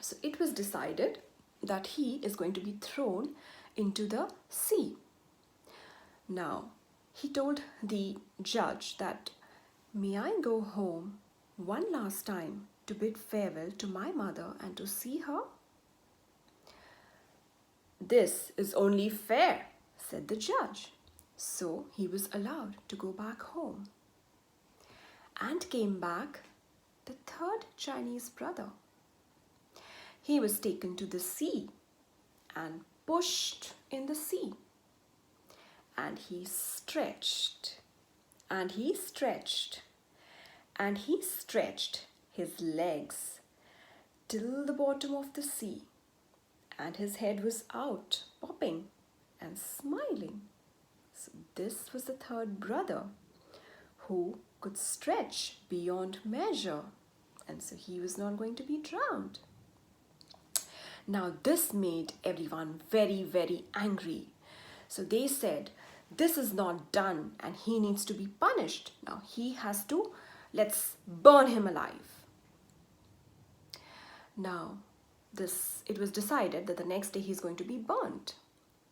So it was decided that he is going to be thrown into the sea. Now, he told the judge that, may I go home one last time to bid farewell to my mother and to see her? This is only fair, said the judge. So he was allowed to go back home. And came back the third Chinese brother. He was taken to the sea and pushed in the sea. And he stretched, and he stretched, and he stretched his legs till the bottom of the sea, and his head was out, popping and smiling. So this was the third brother who could stretch beyond measure, and so he was not going to be drowned. Now this made everyone very, very angry. So they said, this is not done and he needs to be punished. Now he has to, let's burn him alive. Now it was decided that the next day he's going to be burnt.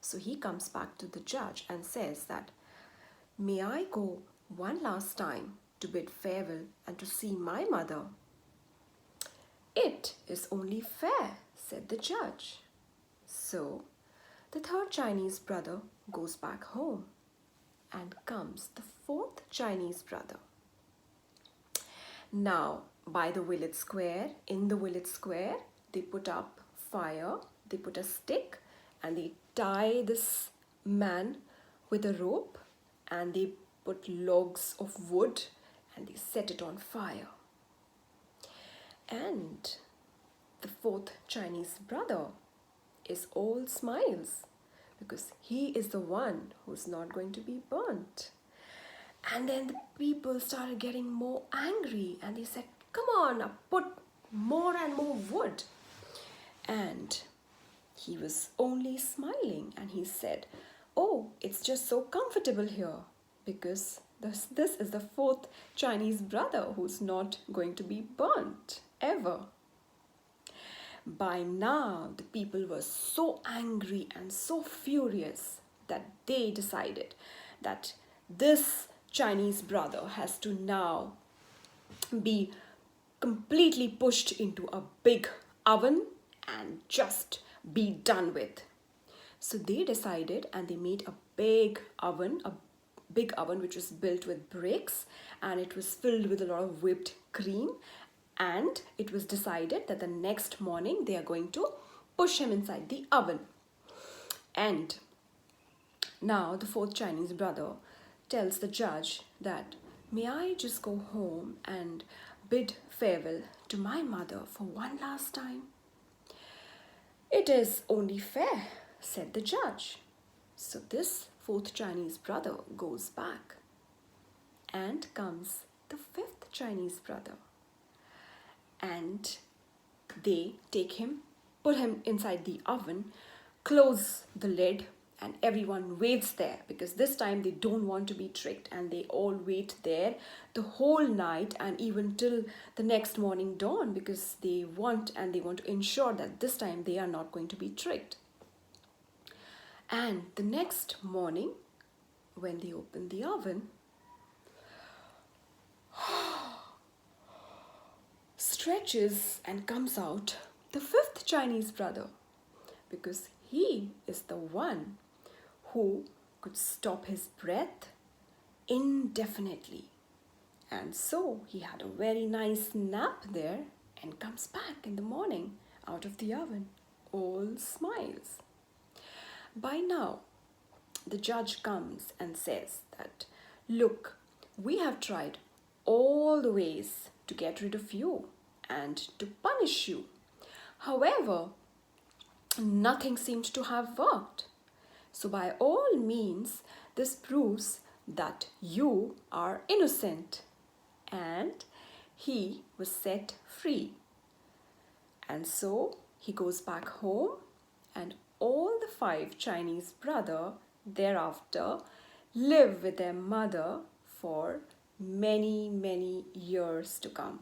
So he comes back to the judge and says that, may I go one last time to bid farewell and to see my mother? It is only fair, said the judge. So the third Chinese brother goes back home, and comes the fourth Chinese brother. Now, by the village square, in the village square, they put up fire, they put a stick, and they tie this man with a rope, and they put logs of wood, and they set it on fire. And the fourth Chinese brother is all smiles, because he is the one who's not going to be burnt. And then the people started getting more angry, and they said, come on, put more and more wood. And he was only smiling, and he said, oh, it's just so comfortable here, because this is the fourth Chinese brother who's not going to be burnt ever. By now, the people were so angry and so furious that they decided that this Chinese brother has to now be completely pushed into a big oven and just be done with. So they decided, and they made a big oven which was built with bricks, and it was filled with a lot of whipped cream. And it was decided that the next morning they are going to push him inside the oven. And now the fourth Chinese brother tells the judge that, may I just go home and bid farewell to my mother for one last time? It is only fair, said the judge. So this fourth Chinese brother goes back, and comes the fifth Chinese brother. And they take him, put him inside the oven, close the lid, and everyone waits there, because this time they don't want to be tricked, and they all wait there the whole night and even till the next morning dawn, because they want to ensure that this time they are not going to be tricked. And the next morning, when they open the oven, stretches and comes out the fifth Chinese brother, because he is the one who could stop his breath indefinitely. And so he had a very nice nap there, and comes back in the morning out of the oven, all smiles. By now, the judge comes and says that, look, we have tried all the ways to get rid of you and to punish you. However, nothing seemed to have worked. So by all means, this proves that you are innocent. And he was set free. And so he goes back home, and all the 5 Chinese brothers thereafter live with their mother for many, many years to come.